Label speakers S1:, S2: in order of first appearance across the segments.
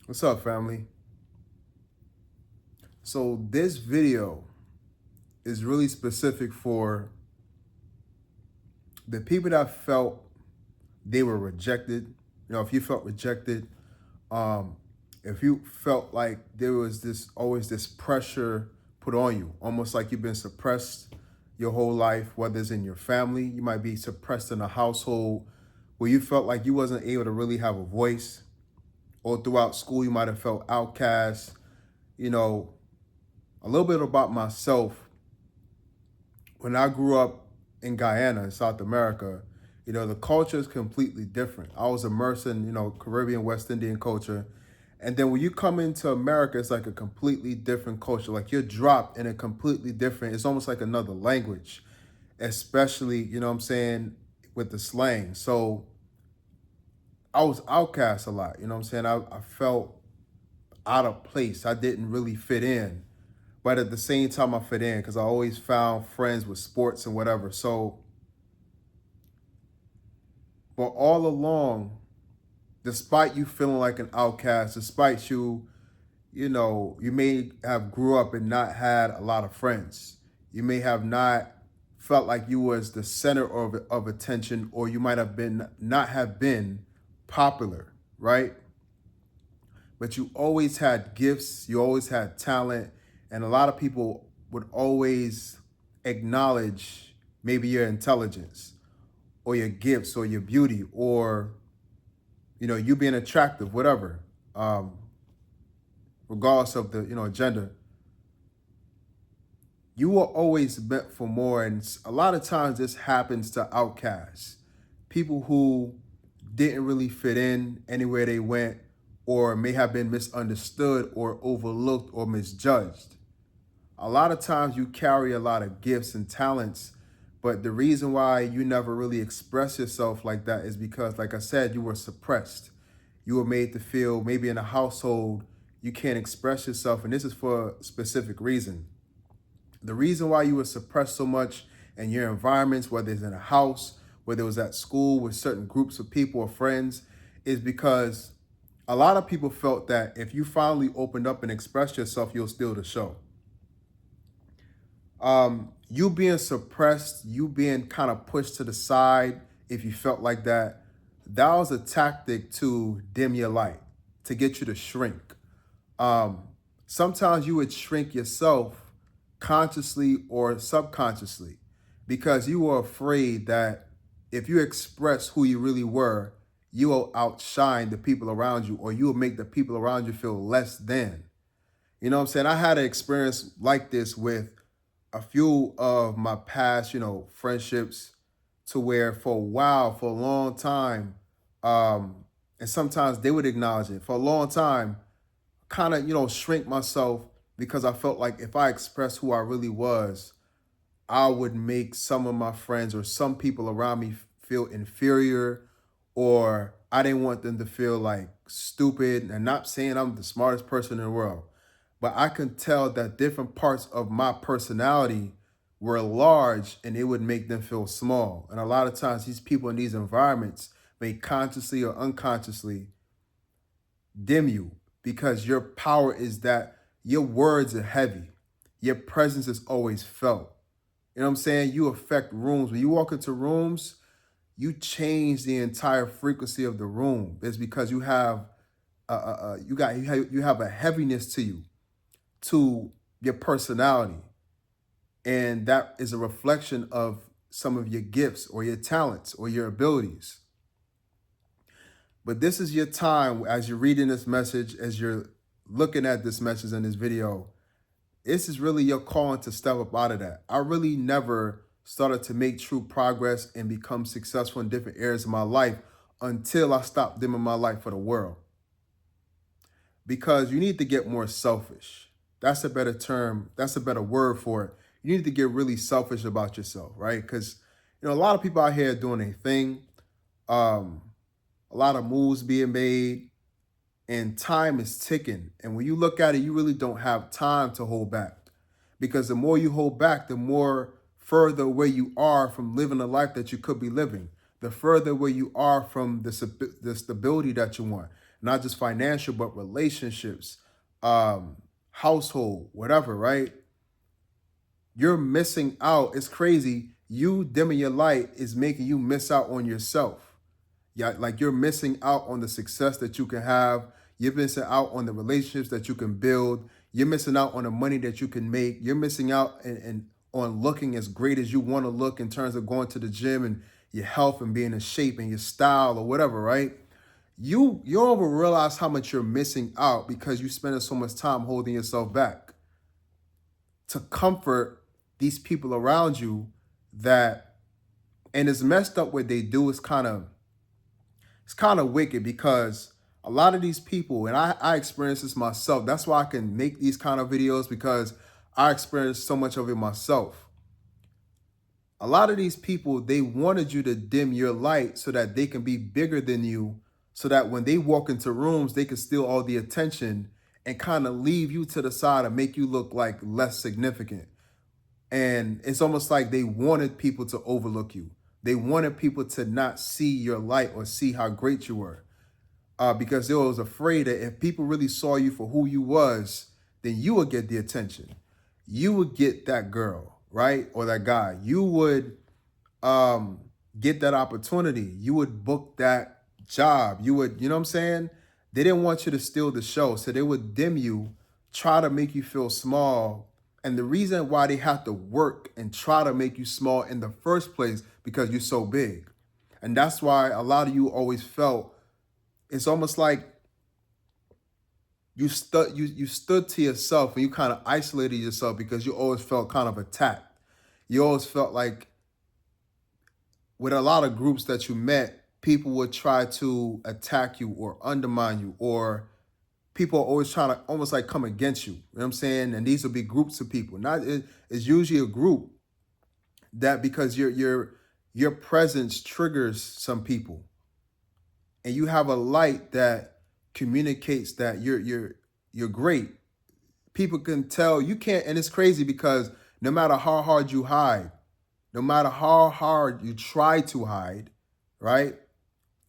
S1: What's up, family? So this video is really specific for the people that felt they were rejected. If you felt rejected, um, if you felt like there was always this pressure put on you, almost like you've been suppressed your whole life, whether it's in your family, you might be suppressed in a household where you felt like you wasn't able to really have a voice, or throughout school you might have felt outcast. You know, a little bit about myself. When I grew up in Guyana, in South America, the culture is completely different. I was immersed in, Caribbean, West Indian culture. And then when you come into America, it's like a completely different culture. Like you're dropped in a completely different, it's almost like another language, especially, what I'm saying, with the slang. So I was outcast a lot, what I'm saying? I felt out of place. I didn't really fit in. But at the same time, I fit in because I always found friends with sports and whatever. So, but all along, despite you feeling like an outcast, despite you may have grew up and not had a lot of friends. You may have not felt like you was the center of attention, or you might have been not have been popular, right? But you always had gifts, you always had talent, and a lot of people would always acknowledge maybe your intelligence or your gifts or your beauty, or you being attractive, whatever, regardless of the gender. You were always meant for more, and a lot of times this happens to outcasts, people who didn't really fit in anywhere they went, or may have been misunderstood or overlooked or misjudged. A lot of times you carry a lot of gifts and talents, but the reason why you never really express yourself like that is because, like I said, you were suppressed. You were made to feel maybe in a household you can't express yourself, and this is for a specific reason. The reason why you were suppressed so much in your environments, whether it's in a house, whether it was at school with certain groups of people or friends, is because a lot of people felt that if you finally opened up and expressed yourself, you'll steal the show. You being suppressed, you being kind of pushed to the side, if you felt like that, that was a tactic to dim your light, to get you to shrink. Um, Sometimes you would shrink yourself consciously or subconsciously because you were afraid that if you express who you really were, you will outshine the people around you, or you will make the people around you feel less than. You know what I'm saying? I had an experience like this with a few of my past, friendships, to where for a while, for a long time, and sometimes they would acknowledge it. For a long time, kind of, shrink myself because I felt like if I expressed who I really was, I would make some of my friends or some people around me feel inferior, or I didn't want them to feel like stupid. And not saying I'm the smartest person in the world, but I can tell that different parts of my personality were large and it would make them feel small. And a lot of times these people in these environments may consciously or unconsciously dim you because your power is that your words are heavy. Your presence is always felt. You know what I'm saying? You affect rooms. When you walk into rooms, you change the entire frequency of the room. It's because you have you have a heaviness to you, to your personality, and that is a reflection of some of your gifts or your talents or your abilities. But this is your time as you're reading this message, as you're looking at this message in this video. This is really your calling to step up out of that. I really never started to make true progress and become successful in different areas of my life until I stopped dimming my light for the world. Because you need to get more selfish. That's a better term. That's a better word for it. You need to get really selfish about yourself, right? Because, a lot of people out here doing a thing, a lot of moves being made, and time is ticking. And when you look at it, you really don't have time to hold back. Because the more you hold back, the more further away you are from living the life that you could be living, the further away you are from the stability that you want, not just financial, but relationships, um, household, whatever, right? You're missing out. It's crazy. You dimming your light is making you miss out on yourself. Yeah, like you're missing out on the success that you can have. You're missing out on the relationships that you can build. You're missing out on the money that you can make. You're missing out and on looking as great as you want to look in terms of going to the gym and your health and being in shape and your style or whatever, right? You don't even realize how much you're missing out because you're spending so much time holding yourself back to comfort these people around you that, and it's messed up what they do. It's kind of wicked because a lot of these people, and I experienced this myself. That's why I can make these kind of videos because I experienced so much of it myself. A lot of these people, they wanted you to dim your light so that they can be bigger than you, so that when they walk into rooms, they can steal all the attention and kind of leave you to the side and make you look like less significant. And it's almost like they wanted people to overlook you. They wanted people to not see your light or see how great you were. Because they was afraid that if people really saw you for who you was, then you would get the attention. You would get that girl, right? Or that guy. You would get that opportunity. You would book that job. You would, you know what I'm saying? They didn't want you to steal the show. So they would dim you, try to make you feel small. And the reason why they have to work and try to make you small in the first place, because you're so big. And that's why a lot of you always felt, it's almost like you stood to yourself and you kind of isolated yourself because you always felt kind of attacked. You always felt like with a lot of groups that you met, people would try to attack you or undermine you, or people are always trying to almost like come against you. You know what I'm saying? And these will be groups of people. It's usually a group that, because your presence triggers some people, and you have a light that communicates that you're great. People can tell you can't, and it's crazy because no matter how hard you hide, no matter how hard you try to hide, right?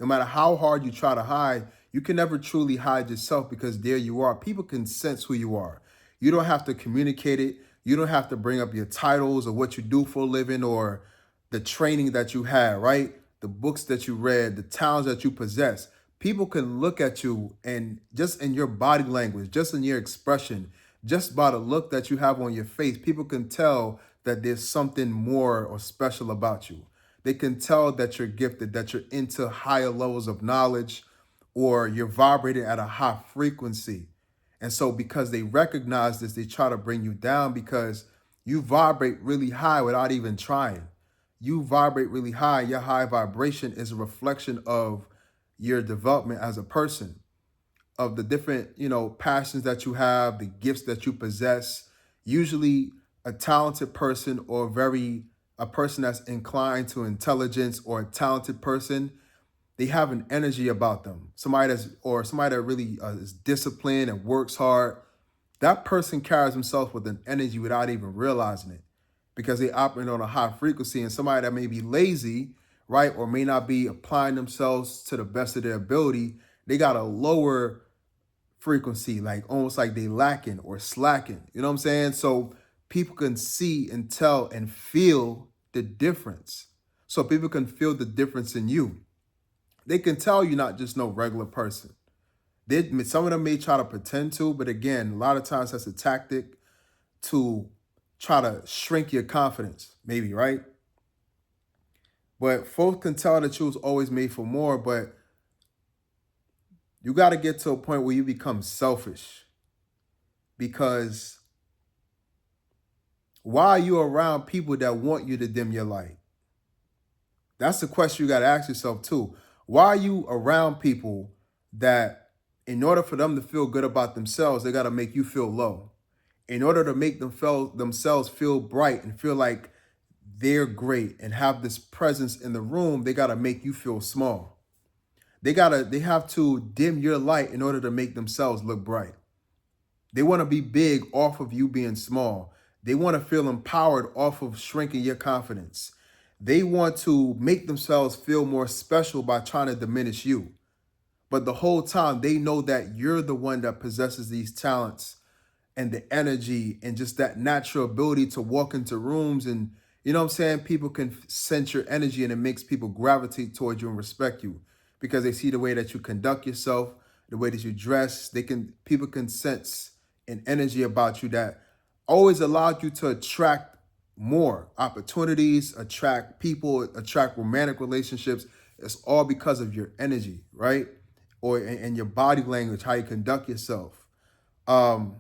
S1: No matter how hard you try to hide, you can never truly hide yourself because there you are. People can sense who you are. You don't have to communicate it. You don't have to bring up your titles or what you do for a living or the training that you had, right? The books that you read, the talents that you possess. People can look at you and just in your body language, just in your expression, just by the look that you have on your face, people can tell that there's something more or special about you. They can tell that you're gifted, that you're into higher levels of knowledge, or you're vibrating at a high frequency. And so because they recognize this, they try to bring you down because you vibrate really high without even trying. You vibrate really high. Your high vibration is a reflection of your development as a person, of the different, passions that you have, the gifts that you possess. Usually a talented person or a person that's inclined to intelligence or a talented person, they have an energy about them. Somebody that really is disciplined and works hard. That person carries themselves with an energy without even realizing it because they operate on a high frequency. And somebody that may be lazy, right, or may not be applying themselves to the best of their ability, they got a lower frequency, like almost like they lacking or slacking. You know what I'm saying? So people can see and tell and feel the difference. So people can feel the difference in you. They can tell you're not just no regular person. Some of them may try to pretend to, but again, a lot of times that's a tactic to try to shrink your confidence, maybe, right? But folks can tell that you was always made for more, but you got to get to a point where you become selfish. Because why are you around people that want you to dim your light? That's the question you got to ask yourself too. Why are you around people that, in order for them to feel good about themselves, they got to make you feel low? In order to make themselves feel bright and feel like they're great and have this presence in the room, they got to make you feel small. They have to dim your light in order to make themselves look bright. They want to be big off of you being small. They want to feel empowered off of shrinking your confidence. They want to make themselves feel more special by trying to diminish you. But the whole time they know that you're the one that possesses these talents and the energy and just that natural ability to walk into rooms and you know what I'm saying? People can sense your energy and it makes people gravitate towards you and respect you because they see the way that you conduct yourself, the way that you dress. People can sense an energy about you that always allowed you to attract more opportunities, attract people, attract romantic relationships. It's all because of your energy, right? Or and your body language, how you conduct yourself. Um,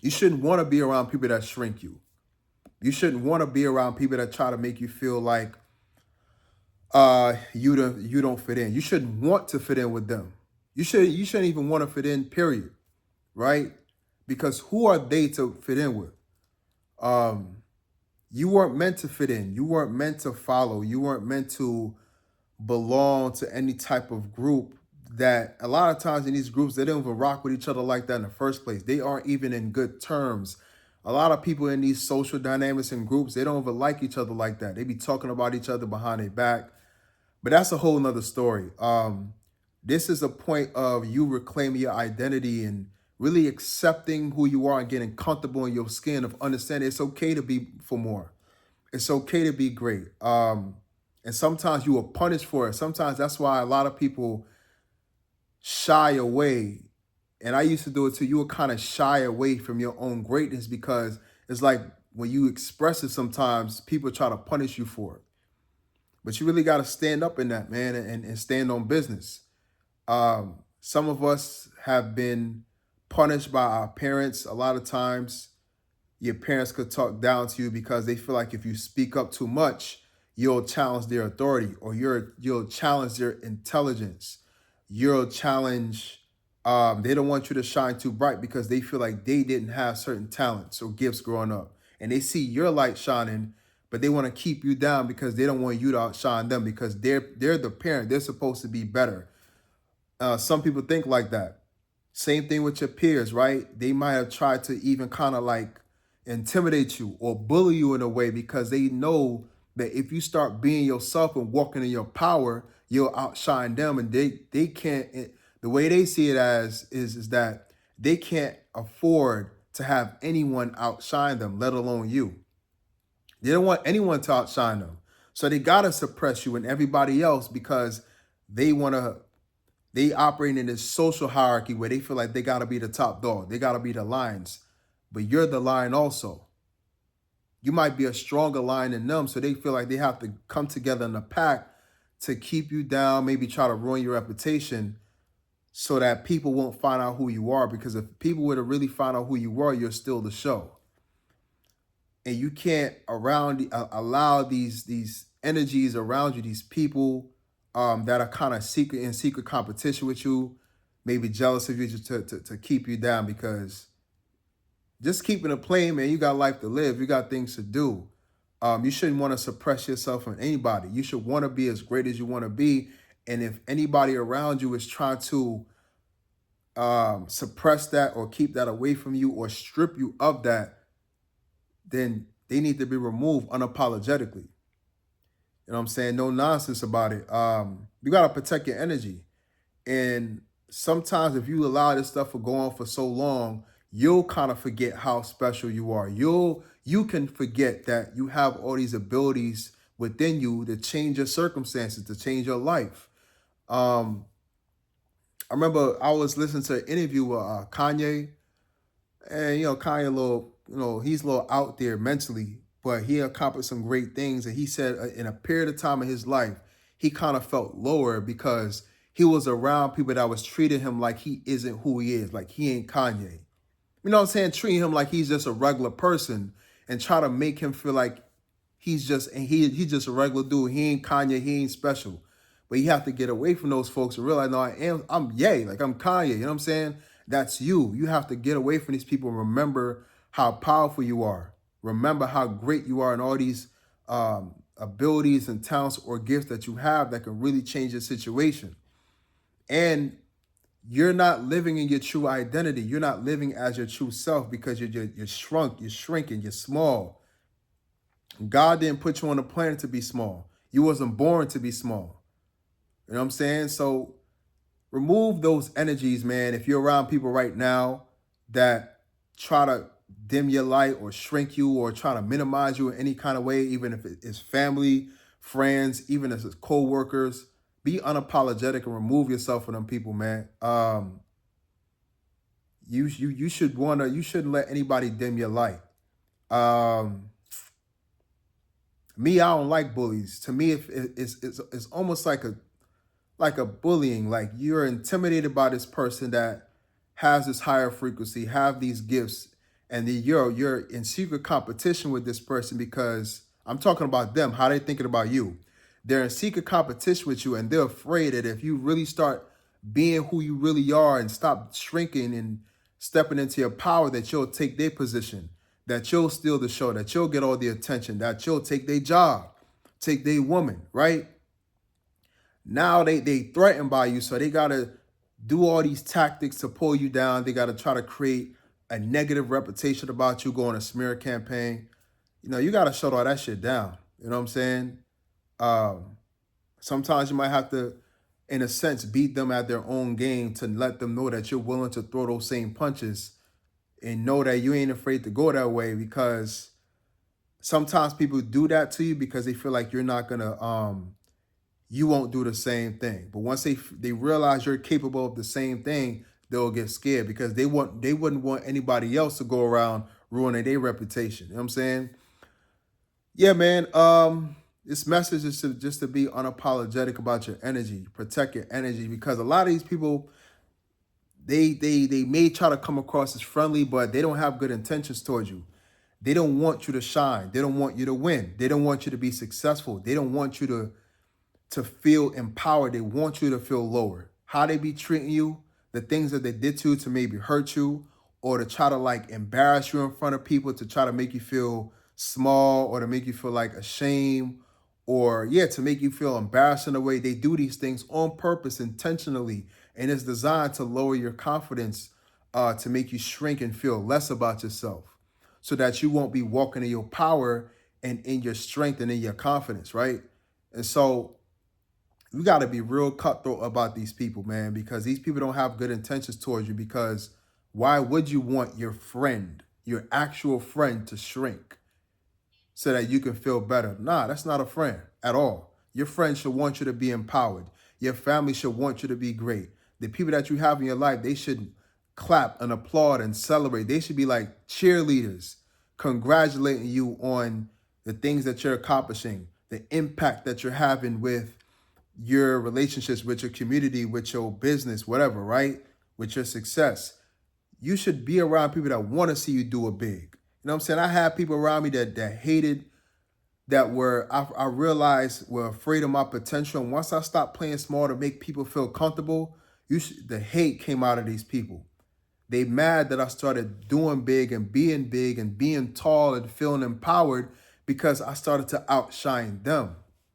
S1: you shouldn't want to be around people that shrink you. You shouldn't want to be around people that try to make you feel like you don't fit in. You shouldn't want to fit in with them. You shouldn't even want to fit in, period. Right? Because who are they to fit in with? Um, you weren't meant to fit in. You weren't meant to follow. You weren't meant to belong to any type of group that a lot of times in these groups, they don't even rock with each other like that in the first place. They aren't even in good terms. A lot of people in these social dynamics and groups, they don't even like each other like that. They be talking about each other behind their back. But that's a whole nother story. This is a point of you reclaiming your identity and really accepting who you are and getting comfortable in your skin of understanding it's okay to be for more. It's okay to be great. And sometimes you are punished for it. Sometimes that's why a lot of people shy away. And I used to do it too. You would kind of shy away from your own greatness because it's like when you express it, sometimes people try to punish you for it. But you really got to stand up in that, man, and stand on business. Some of us have been punished by our parents a lot of times. Your parents could talk down to you because they feel like if you speak up too much, you'll challenge their authority or you'll challenge their intelligence. You'll challenge, they don't want you to shine too bright because they feel like they didn't have certain talents or gifts growing up. And they see your light shining, but they want to keep you down because they don't want you to outshine them because they're the parent. They're supposed to be better. Some people think like that. Same thing with your peers, right? They might have tried to even kind of like intimidate you or bully you in a way because they know that if you start being yourself and walking in your power, you'll outshine them. And they can't. The way they see it as is that they can't afford to have anyone outshine them, let alone you. They don't want anyone to outshine them, so they gotta suppress you and everybody else because they want to they operate in this social hierarchy where they feel like they got to be the top dog. They got to be the lions. But you're the lion also. You might be a stronger lion than them. So they feel like they have to come together in a pack to keep you down, maybe try to ruin your reputation so that people won't find out who you are. Because if people were to really find out who you were, you're still the show. And you can't allow these energies around you, these people that are kind of secret competition with you, maybe jealous of you to keep you down because just keeping it plain, man, you got life to live. You got things to do. You shouldn't want to suppress yourself from anybody. You should want to be as great as you want to be. And if anybody around you is trying to suppress that or keep that away from you or strip you of that, then they need to be removed unapologetically. You know what I'm saying? No nonsense about it. You got to protect your energy. And sometimes if you allow this stuff to go on for so long, you'll kind of forget how special you are. You can forget that you have all these abilities within you to change your circumstances, to change your life. Um, I remember I was listening to an interview with Kanye, and Kanye a little, he's a little out there mentally, but he accomplished some great things. And he said in a period of time in his life, he kind of felt lower because he was around people that was treating him like he isn't who he is, like he ain't Kanye. You know what I'm saying? Treating him like he's just a regular person and try to make him feel like he's just a regular dude. He ain't Kanye, he ain't special. But you have to get away from those folks and realize, no, I'm Ye, like I'm Kanye. You know what I'm saying? That's you. You have to get away from these people and remember how powerful you are. Remember how great you are and all these abilities and talents or gifts that you have that can really change your situation. And you're not living in your true identity. You're not living as your true self because you're shrunk, you're shrinking, you're small. God didn't put you on the planet to be small. You wasn't born to be small. You know what I'm saying? So remove those energies, man. If you're around people right now that try to dim your light or shrink you or try to minimize you in any kind of way, even if it is family, friends, even if it's co-workers, be unapologetic and remove yourself from them people, man. You should wanna you shouldn't let anybody dim your light. Um, Me, I don't like bullies. To me, if it's almost like a bullying, like you're intimidated by this person that has this higher frequency, have these gifts, and then you're in secret competition with this person because I'm talking about them, how they thinking about you. They're in secret competition with you, and they're afraid that if you really start being who you really are and stop shrinking and stepping into your power, that you'll take their position, that you'll steal the show, that you'll get all the attention, that you'll take their job, take their woman, right? Now they threatened by you, so they gotta do all these tactics to pull you down. They gotta try to create a negative reputation about you, going a smear campaign. You gotta shut all that shit down. You know what I'm saying? Um, Sometimes you might have to, in a sense, beat them at their own game to let them know that you're willing to throw those same punches and know that you ain't afraid to go that way, because sometimes people do that to you because they feel like you're not gonna you won't do the same thing. But once they realize you're capable of the same thing, they'll get scared because they wouldn't want anybody else to go around ruining their reputation. You know what I'm saying? Yeah, man. This message is just to be unapologetic about your energy, protect your energy, because a lot of these people, they may try to come across as friendly, but they don't have good intentions towards you. They don't want you to shine. They don't want you to win. They don't want you to be successful. They don't want you to feel empowered. They want you to feel lower. How they be treating you, the things that they did to maybe hurt you, or to try to like embarrass you in front of people, to try to make you feel small, or to make you feel like ashamed, or yeah, to make you feel embarrassed in a way. They do these things on purpose, intentionally, and it's designed to lower your confidence, to make you shrink and feel less about yourself, so that you won't be walking in your power and in your strength and in your confidence, right? And so you got to be real cutthroat about these people, man, because these people don't have good intentions towards you. Because why would you want your friend, your actual friend, to shrink so that you can feel better? Nah, that's not a friend at all. Your friend should want you to be empowered. Your family should want you to be great. The people that you have in your life, they should clap and applaud and celebrate. They should be like cheerleaders, congratulating you on the things that you're accomplishing, the impact that you're having with your relationships, with your community, with your business, whatever, right? With your success. You should be around people that want to see you do it big. You know what I'm saying? I had people around me that hated, that I realized were afraid of my potential. And once I stopped playing small to make people feel comfortable, the hate came out of these people. They mad that I started doing big and being tall and feeling empowered, because I started to outshine them.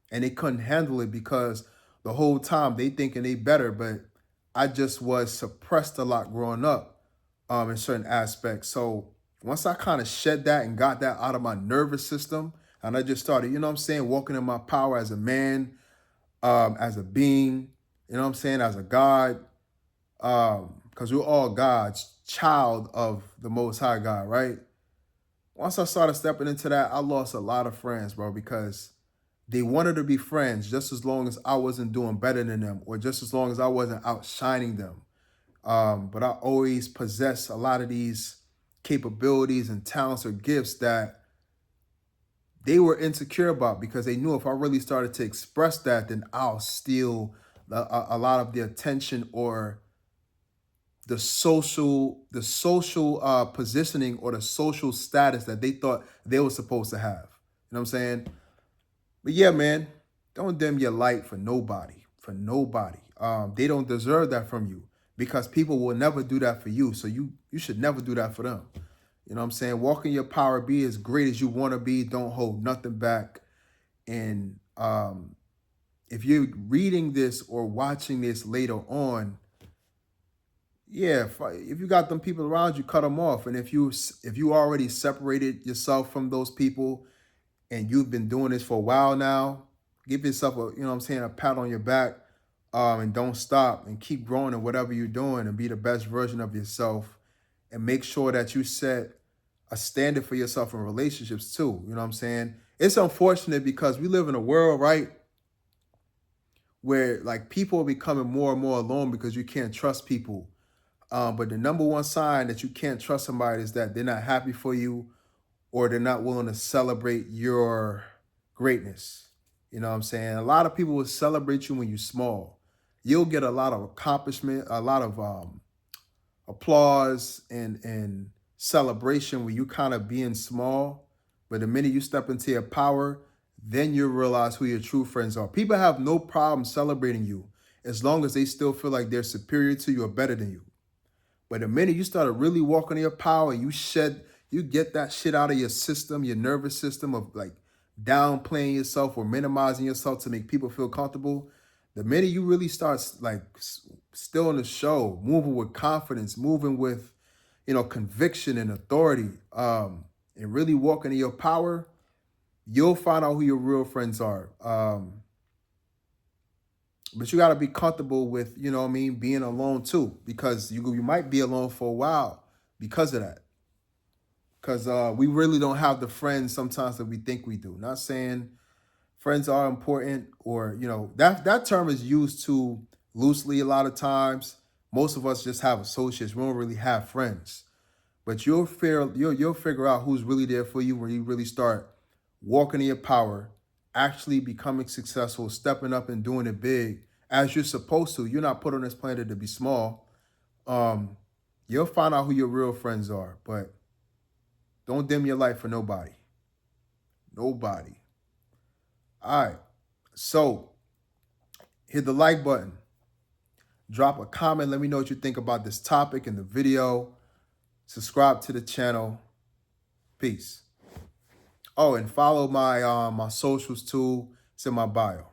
S1: And they couldn't handle it because the whole time they thinking they better, but I just was suppressed a lot growing up, in certain aspects. So once I kind of shed that and got that out of my nervous system, and I just started, you know what I'm saying, walking in my power as a man, as a being, you know what I'm saying, as a God, because we're all God's child of the Most High God, right? Once I started stepping into that, I lost a lot of friends, bro, because they wanted to be friends just as long as I wasn't doing better than them, or just as long as I wasn't outshining them. But I always possess a lot of these capabilities and talents or gifts that they were insecure about, because they knew if I really started to express that, then I'll steal a lot of the attention, or the social positioning, or the social status that they thought they were supposed to have. You know what I'm saying? But yeah, man, don't dim your light for nobody. For nobody. They don't deserve that from you, because people will never do that for you. So you should never do that for them. You know what I'm saying? Walk in your power, be as great as you want to be. Don't hold nothing back. And if you're reading this or watching this later on, yeah, if you got them people around you, cut them off. And if you already separated yourself from those people, and you've been doing this for a while now, give yourself a, you know what I'm saying, a pat on your back. and don't stop and keep growing in whatever you're doing and be the best version of yourself and make sure that you set a standard for yourself in relationships too. You know what I'm saying? It's unfortunate because we live in a world, right, where like people are becoming more and more alone because you can't trust people. But the number one sign that you can't trust somebody is that they're not happy for you or they're not willing to celebrate your greatness. You know what I'm saying? A lot of people will celebrate you when you're small. You'll get a lot of accomplishment, a lot of applause and celebration when you kind of being small. But the minute you step into your power, then you realize who your true friends are. People have no problem celebrating you as long as they still feel like they're superior to you or better than you. But the minute you start really walking in your power, you get that shit out of your system, your nervous system of like downplaying yourself or minimizing yourself to make people feel comfortable. The minute you really start like still in the show, moving with confidence, moving with, conviction and authority, and really walking in your power, you'll find out who your real friends are. But you got to be comfortable with, what I mean, being alone too, because you might be alone for a while because of that. Because we really don't have the friends sometimes that we think we do. Not saying friends are important, or that term is used too loosely a lot of times. Most of us just have associates. We don't really have friends. But you'll figure out who's really there for you when you really start walking in your power, actually becoming successful, stepping up and doing it big as you're supposed to. You're not put on this planet to be small. You'll find out who your real friends are, but don't dim your light for nobody. Nobody. All right. So hit the like button. Drop a comment. Let me know what you think about this topic and the video. Subscribe to the channel. Peace. Oh, and follow my socials too. It's in my bio.